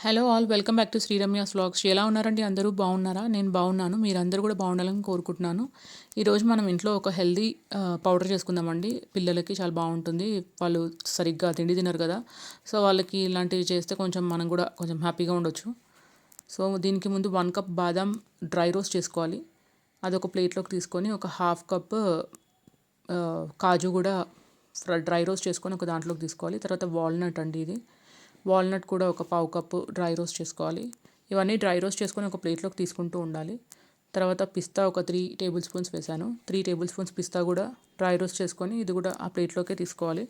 Hello all welcome back to Sriramya's vlogs. ఎలా ఉన్నారండి? అందరూ బాగున్నారా? నేను బాగున్నాను. మీరందరూ కూడా బాగుండాలని కోరుకుంటున్నాను. ఈరోజు మనం ఇంట్లో ఒక హెల్దీ పౌడర్ చేసుకుందామండి. పిల్లలకి చాలా బాగుంటుంది. వాళ్ళు సరిగ్గా తిండి తినరు కదా, సో వాళ్ళకి ఇలాంటివి చేస్తే కొంచెం మనం కూడా కొంచెం హ్యాపీగా ఉండొచ్చు. సో దీనికి ముందు 1 కప్ బాదం డ్రై రోస్ట్ చేసుకోవాలి. అదొక ప్లేట్లోకి తీసుకొని ఒక హాఫ్ కప్ కాజు కూడా డ్రై రోస్ట్ చేసుకొని ఒక దాంట్లోకి తీసుకోవాలి. తర్వాత వాల్నట్ అండి, ఇది వాల్నట్ కూడా ఒక పావు కప్పు డ్రై రోస్ట్ చేసుకోవాలి. ఇవన్నీ డ్రై రోస్ట్ చేసుకొని ఒక ప్లేట్లోకి తీసుకుంటూ ఉండాలి. తర్వాత పిస్తా ఒక 3 టేబుల్ స్పూన్స్ వేసాను. 3 టేబుల్ స్పూన్స్ పిస్తా కూడా డ్రై రోస్ట్ చేసుకొని ఇది కూడా ఆ ప్లేట్లోకే తీసుకోవాలి.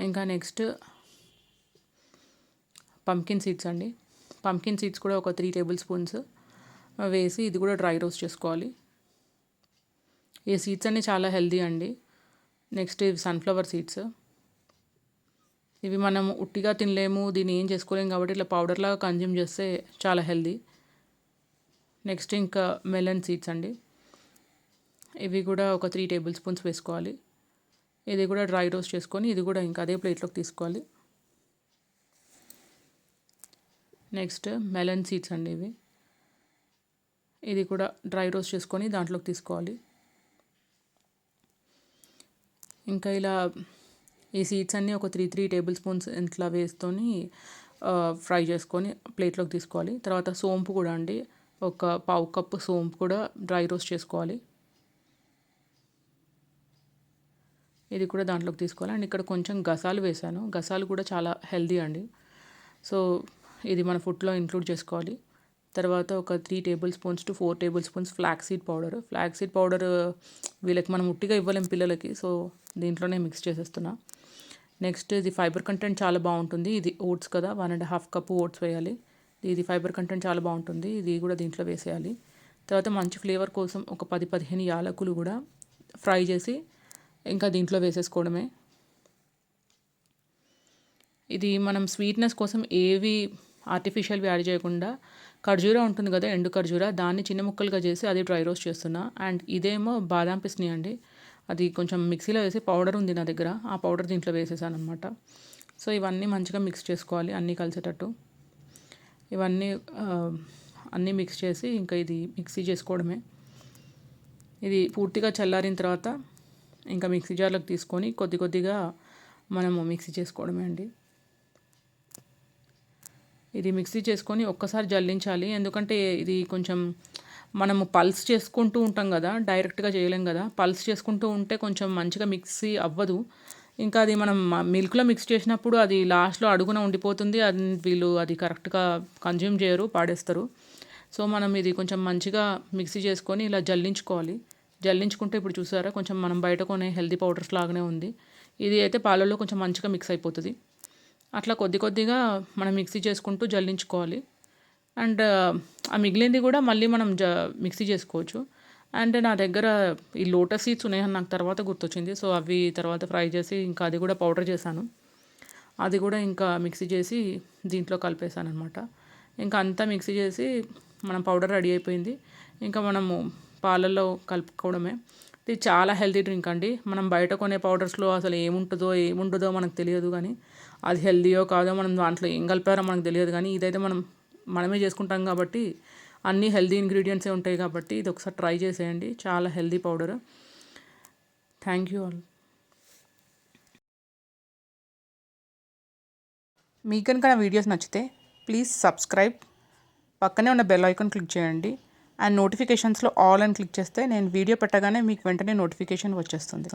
ఇంకా నెక్స్ట్ పంకిన్ సీడ్స్ అండి. పంకిన్ సీడ్స్ కూడా ఒక 3 టేబుల్ స్పూన్స్ వేసి ఇది కూడా డ్రై రోస్ట్ చేసుకోవాలి. ఈ సీడ్స్ అన్నీ చాలా హెల్దీ అండి. నెక్స్ట్ ఇవి సన్ఫ్లవర్ సీడ్స్. ఇవి మనం ఉట్టిగా తినలేము, దీన్ని ఏం చేసుకోలేము కాబట్టి ఇట్లా పౌడర్లాగా కన్జ్యూమ్ చేస్తే చాలా హెల్దీ. నెక్స్ట్ ఇంకా మెలన్ సీడ్స్ అండి. ఇవి కూడా ఒక 3 టేబుల్ స్పూన్స్ వేసుకోవాలి. ఇది కూడా డ్రై రోస్ట్ చేసుకొని ఇది కూడా ఇంకా అదే ప్లేట్లోకి తీసుకోవాలి. నెక్స్ట్ మెలన్ సీడ్స్ అండి. ఇది కూడా డ్రై రోస్ట్ చేసుకొని దాంట్లోకి తీసుకోవాలి. ఇంకా ఇలా ఈ సీడ్స్ అన్నీ ఒక 3 టేబుల్ స్పూన్స్ ఇట్లా వేసుకొని ఫ్రై చేసుకొని ప్లేట్లోకి తీసుకోవాలి. తర్వాత సోంపు కూడా అండి, ఒక పావు కప్పు సోంపు కూడా డ్రై రోస్ట్ చేసుకోవాలి. ఇది కూడా దాంట్లోకి తీసుకోవాలి. అండ్ ఇక్కడ కొంచెం గసాలు వేసాను. గసాలు కూడా చాలా హెల్దీ అండి, సో ఇది మన ఫుడ్లో ఇంక్లూడ్ చేసుకోవాలి. తర్వాత ఒక 3 table spoons to 4 table spoons flax seed powder. Flax seed powder వీళ్ళకి మనం ఉట్టిగా ఇవ్వలేం పిల్లలకి, సో దీంట్లోనే మిక్స్ చేసేస్తున్నా. నెక్స్ట్ ఇది ఫైబర్ కంటెంట్ చాలా బాగుంటుంది. ఇది ఓట్స్ కదా, 1.5 కప్పు ఓట్స్ వేయాలి. ఇది ఫైబర్ కంటెంట్ చాలా బాగుంటుంది, ఇది కూడా దీంట్లో వేసేయాలి. తర్వాత మంచి ఫ్లేవర్ కోసం ఒక 10-15 యాలకులు కూడా ఫ్రై చేసి ఇంకా దీంట్లో వేసేసుకోవడమే. ఇది మనం స్వీట్నెస్ కోసం ఏవి ఆర్టిఫిషియల్వి యాడ్ చేయకుండా ఖర్జూరా ఉంటుంది కదా, ఎండు ఖర్జూరా, దాన్ని చిన్న ముక్కలుగా చేసి అది డ్రై రోస్ట్ చేస్తున్నా. అండ్ ఇదేమో బాదాం పిస్ని అండి, అది కొంచెం మిక్సీలో వేసి పౌడర్ ఉంది నా దగ్గర, ఆ పౌడర్ దీంట్లో వేసేసాను అనమాట. సో ఇవన్నీ మంచిగా మిక్స్ చేసుకోవాలి, అన్నీ కలిసేటట్టు. ఇవన్నీ అన్నీ మిక్స్ చేసి ఇంకా ఇది మిక్సీ చేసుకోవడమే. ఇది పూర్తిగా చల్లారిన తర్వాత ఇంకా మిక్సీ జార్లోకి తీసుకొని కొద్ది కొద్దిగా మనము మిక్సీ చేసుకోవడమే అండి. ఇది మిక్సీ చేసుకొని ఒక్కసారి జల్లించాలి, ఎందుకంటే ఇది కొంచెం మనము పల్స్ చేసుకుంటూ ఉంటాం కదా, డైరెక్ట్గా చేయలేం కదా. పల్స్ చేసుకుంటూ ఉంటే కొంచెం మంచిగా మిక్సీ అవ్వదు. ఇంకా అది మనం మిల్క్లో మిక్స్ చేసినప్పుడు అది లాస్ట్లో అడుగున ఉండిపోతుంది, అది వీళ్ళు అది కరెక్ట్గా కన్జ్యూమ్ చేయరు, పాడేస్తారు. సో మనం ఇది కొంచెం మంచిగా మిక్సీ చేసుకొని ఇలా జల్లించుకోవాలి. జల్లించుకుంటే ఇప్పుడు చూసారా కొంచెం మనం బయట కొనే హెల్దీ పౌడర్స్ లాగానే ఉంది. ఇది అయితే పాలల్లో కొంచెం మంచిగా మిక్స్ అయిపోతుంది. అట్లా కొద్ది కొద్దిగా మనం మిక్సీ చేసుకుంటూ జల్లించుకోవాలి. అండ్ ఆ మిగిలింది కూడా మళ్ళీ మనం మిక్సీ చేసుకోవచ్చు. అండ్ నా దగ్గర ఈ లోటస్ సీడ్స్ ఉన్నాయని నాకు తర్వాత గుర్తొచ్చింది, సో అవి తర్వాత ఫ్రై చేసి ఇంకా అది కూడా పౌడర్ చేశాను. అది కూడా ఇంకా మిక్సీ చేసి దీంట్లో కలిపేశాను అనమాట. ఇంకా అంతా మిక్సీ చేసి మనం పౌడర్ రెడీ అయిపోయింది. ఇంకా మనము పాలల్లో కలుపుకోవడమే. ఇది చాలా హెల్తీ డ్రింక్ అండి. మనం బయట కొనే పౌడర్స్లో అసలు ఏముంటుందో మనకు తెలియదు, కానీ అది హెల్తీయో కాదో, మనం దాంట్లో ఏం కలిపారో మనకు తెలియదు, కానీ ఇదైతే మనమే చేసుకుంటాం కాబట్టి అన్నీ హెల్తీ ఇంగ్రీడియంట్సే ఉంటాయి కాబట్టి ఇది ఒకసారి ట్రై చేసేయండి, చాలా healthy powder. Thank you all. మీకు కనుక నా వీడియోస్ నచ్చితే ప్లీజ్ సబ్స్క్రైబ్, పక్కనే ఉన్న బెల్ ఐకాన్ క్లిక్ చేయండి. అండ్ నోటిఫికేషన్స్లో ఆల్ అని క్లిక్ చేస్తే నేను వీడియో పెట్టగానే మీకు వెంటనే నోటిఫికేషన్ వచ్చేస్తుంది.